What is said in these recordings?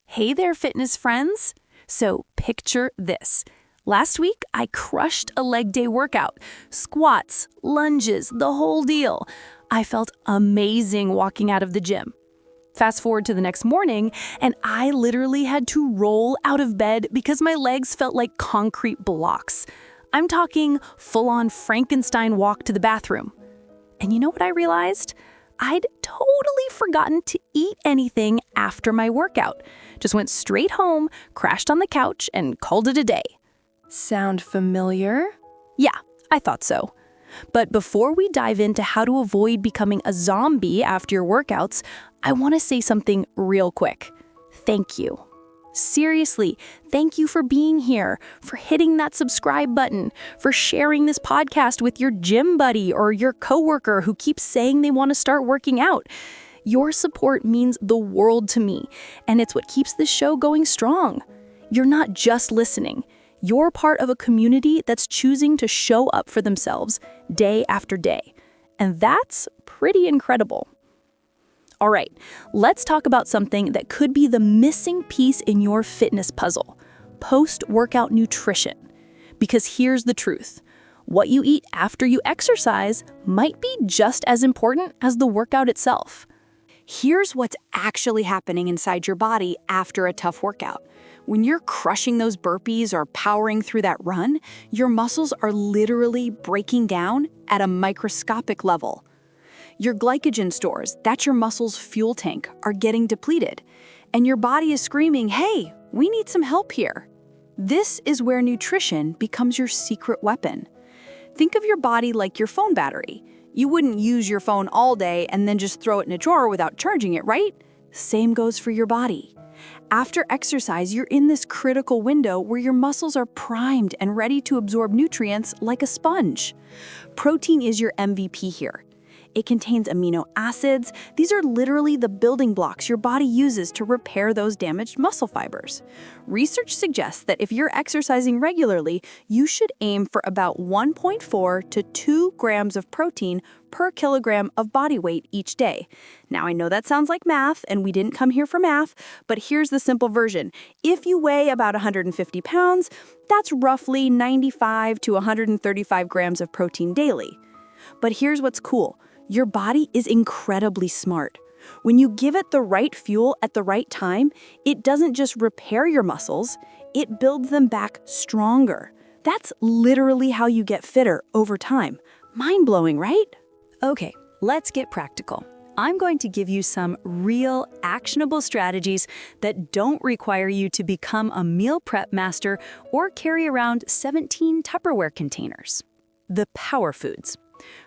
Hey there, fitness friends. So picture this. Last week, I crushed a leg day workout. Squats, lunges, the whole deal. I felt amazing walking out of the gym. Fast forward to the next morning, and I literally had to roll out of bed because my legs felt like concrete blocks. I'm talking full-on Frankenstein walk to the bathroom. And you know what I realized? I'd totally forgotten to eat anything after my workout. Just went straight home, crashed on the couch, and called it a day. Sound familiar? Yeah, I thought so. But before we dive into how to avoid becoming a zombie after your workouts, I want to say something real quick. Thank you. Seriously, thank you for being here, for hitting that subscribe button, for sharing this podcast with your gym buddy or your coworker who keeps saying they want to start working out. Your support means the world to me, and it's what keeps this show going strong. You're not just listening. You're part of a community that's choosing to show up for themselves day after day. And that's pretty incredible. All right, let's talk about something that could be the missing piece in your fitness puzzle: post-workout nutrition. Because here's the truth. What you eat after you exercise might be just as important as the workout itself. Here's what's actually happening inside your body after a tough workout. When you're crushing those burpees or powering through that run, your muscles are literally breaking down at a microscopic level. Your glycogen stores, that's your muscle's fuel tank, are getting depleted. And your body is screaming, hey, we need some help here. This is where nutrition becomes your secret weapon. Think of your body like your phone battery. You wouldn't use your phone all day and then just throw it in a drawer without charging it, right? Same goes for your body. After exercise, you're in this critical window where your muscles are primed and ready to absorb nutrients like a sponge. Protein is your MVP here. It contains amino acids. These are literally the building blocks your body uses to repair those damaged muscle fibers. Research suggests that if you're exercising regularly, you should aim for about 1.4 to 2 grams of protein per kilogram of body weight each day. Now, I know that sounds like math, and we didn't come here for math, but here's the simple version. If you weigh about 150 pounds, that's roughly 95 to 135 grams of protein daily. But here's what's cool. Your body is incredibly smart. When you give it the right fuel at the right time, it doesn't just repair your muscles, it builds them back stronger. That's literally how you get fitter over time. Mind-blowing, right? Okay, let's get practical. I'm going to give you some real, actionable strategies that don't require you to become a meal prep master or carry around 17 Tupperware containers. The power foods.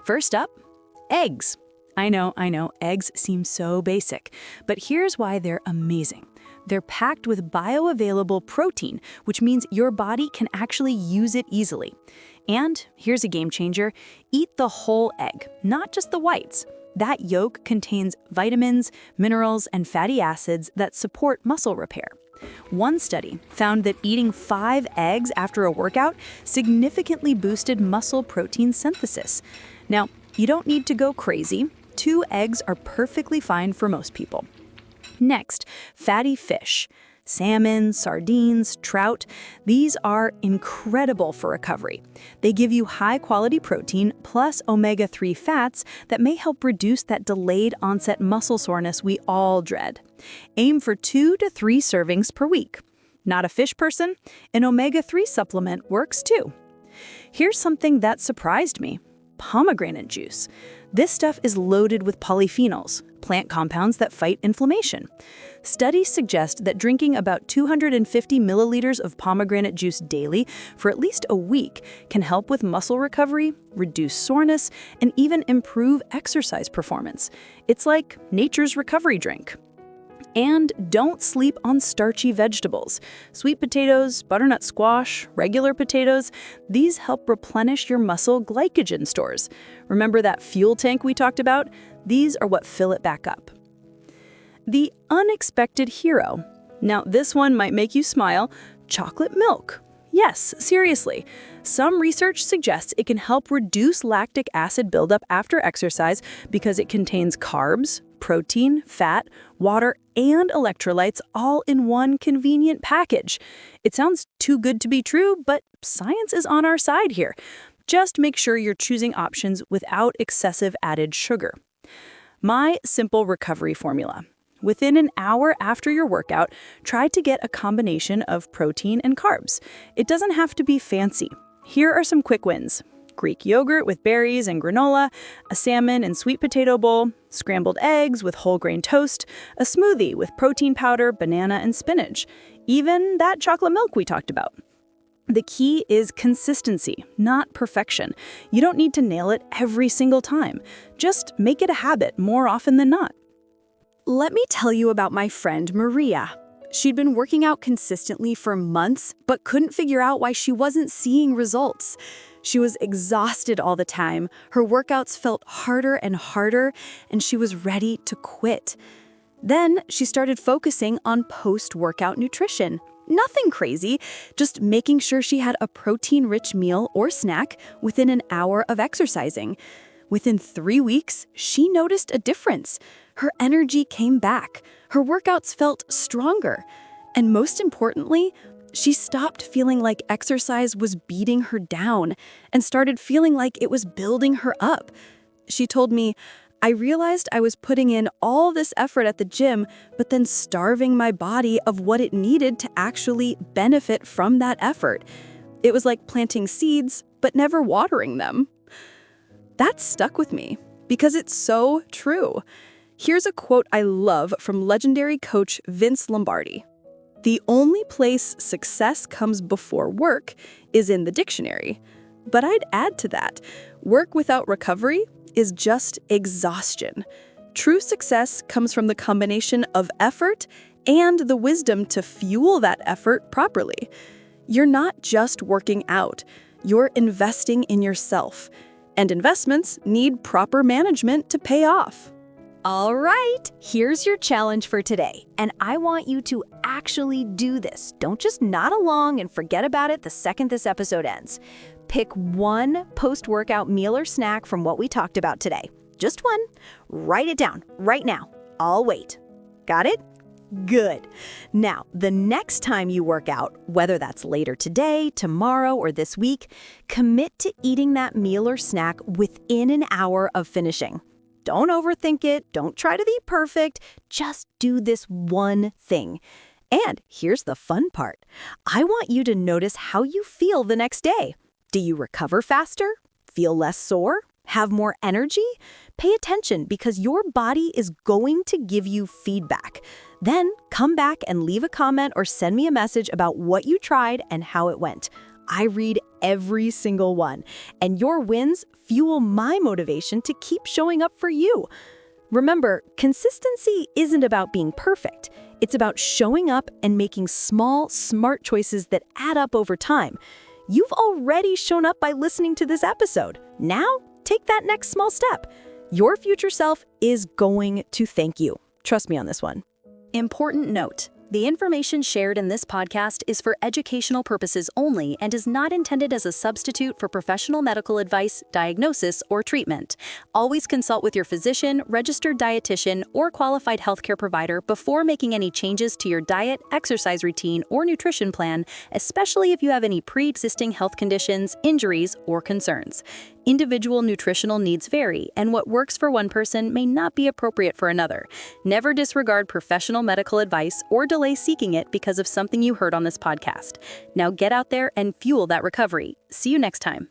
First up, eggs. I know, eggs seem so basic, but here's why they're amazing. They're packed with bioavailable protein, which means your body can actually use it easily. And here's a game changer, eat the whole egg, not just the whites. That yolk contains vitamins, minerals, and fatty acids that support muscle repair. One study found that eating 5 eggs after a workout significantly boosted muscle protein synthesis. Now, you don't need to go crazy. 2 eggs are perfectly fine for most people. Next, fatty fish. Salmon, sardines, trout, these are incredible for recovery. They give you high-quality protein plus omega-3 fats that may help reduce that delayed onset muscle soreness we all dread. Aim for 2 to 3 servings per week. Not a fish person? An omega-3 supplement works too. Here's something that surprised me. Pomegranate juice. This stuff is loaded with polyphenols, plant compounds that fight inflammation. Studies suggest that drinking about 250 milliliters of pomegranate juice daily for at least a week can help with muscle recovery, reduce soreness, and even improve exercise performance. It's like nature's recovery drink. And don't sleep on starchy vegetables. Sweet potatoes, butternut squash, regular potatoes, these help replenish your muscle glycogen stores. Remember that fuel tank we talked about? These are what fill it back up. The unexpected hero. Now, this one might make you smile. Chocolate milk. Yes, seriously. Some research suggests it can help reduce lactic acid buildup after exercise because it contains carbs, protein, fat, water, and electrolytes all in one convenient package. It sounds too good to be true, but science is on our side here. Just make sure you're choosing options without excessive added sugar. My simple recovery formula. Within an hour after your workout, try to get a combination of protein and carbs. It doesn't have to be fancy. Here are some quick wins. Greek yogurt with berries and granola, a salmon and sweet potato bowl, scrambled eggs with whole grain toast, a smoothie with protein powder, banana, and spinach, even that chocolate milk we talked about. The key is consistency, not perfection. You don't need to nail it every single time. Just make it a habit more often than not. Let me tell you about my friend Maria. She'd been working out consistently for months, but couldn't figure out why she wasn't seeing results. She was exhausted all the time, her workouts felt harder and harder, and she was ready to quit. Then she started focusing on post-workout nutrition. Nothing crazy, just making sure she had a protein-rich meal or snack within an hour of exercising. Within 3 weeks, she noticed a difference. Her energy came back. Her workouts felt stronger. And most importantly, she stopped feeling like exercise was beating her down and started feeling like it was building her up. She told me, "I realized I was putting in all this effort at the gym, but then starving my body of what it needed to actually benefit from that effort. It was like planting seeds, but never watering them." That stuck with me because it's so true. Here's a quote I love from legendary coach Vince Lombardi. "The only place success comes before work is in the dictionary." But I'd add to that, work without recovery is just exhaustion. True success comes from the combination of effort and the wisdom to fuel that effort properly. You're not just working out, you're investing in yourself. And investments need proper management to pay off. All right, here's your challenge for today, and I want you to actually do this. Don't just nod along and forget about it the second this episode ends. Pick one post-workout meal or snack from what we talked about today. Just one. Write it down right now. I'll wait. Got it? Good. Now, the next time you work out, whether that's later today, tomorrow, or this week, commit to eating that meal or snack within an hour of finishing. Don't overthink it. Don't try to be perfect. Just do this one thing. And here's the fun part. I want you to notice how you feel the next day. Do you recover faster? Feel less sore? Have more energy? Pay attention because your body is going to give you feedback. Then come back and leave a comment or send me a message about what you tried and how it went. I read every single one, and your wins fuel my motivation to keep showing up for you. Remember, consistency isn't about being perfect. It's about showing up and making small, smart choices that add up over time. You've already shown up by listening to this episode. Now, take that next small step. Your future self is going to thank you. Trust me on this one. Important note. The information shared in this podcast is for educational purposes only and is not intended as a substitute for professional medical advice, diagnosis, or treatment. Always consult with your physician, registered dietitian, or qualified healthcare provider before making any changes to your diet, exercise routine, or nutrition plan, especially if you have any pre-existing health conditions, injuries, or concerns. Individual nutritional needs vary, and what works for one person may not be appropriate for another. Never disregard professional medical advice or delay seeking it because of something you heard on this podcast. Now get out there and fuel that recovery. See you next time.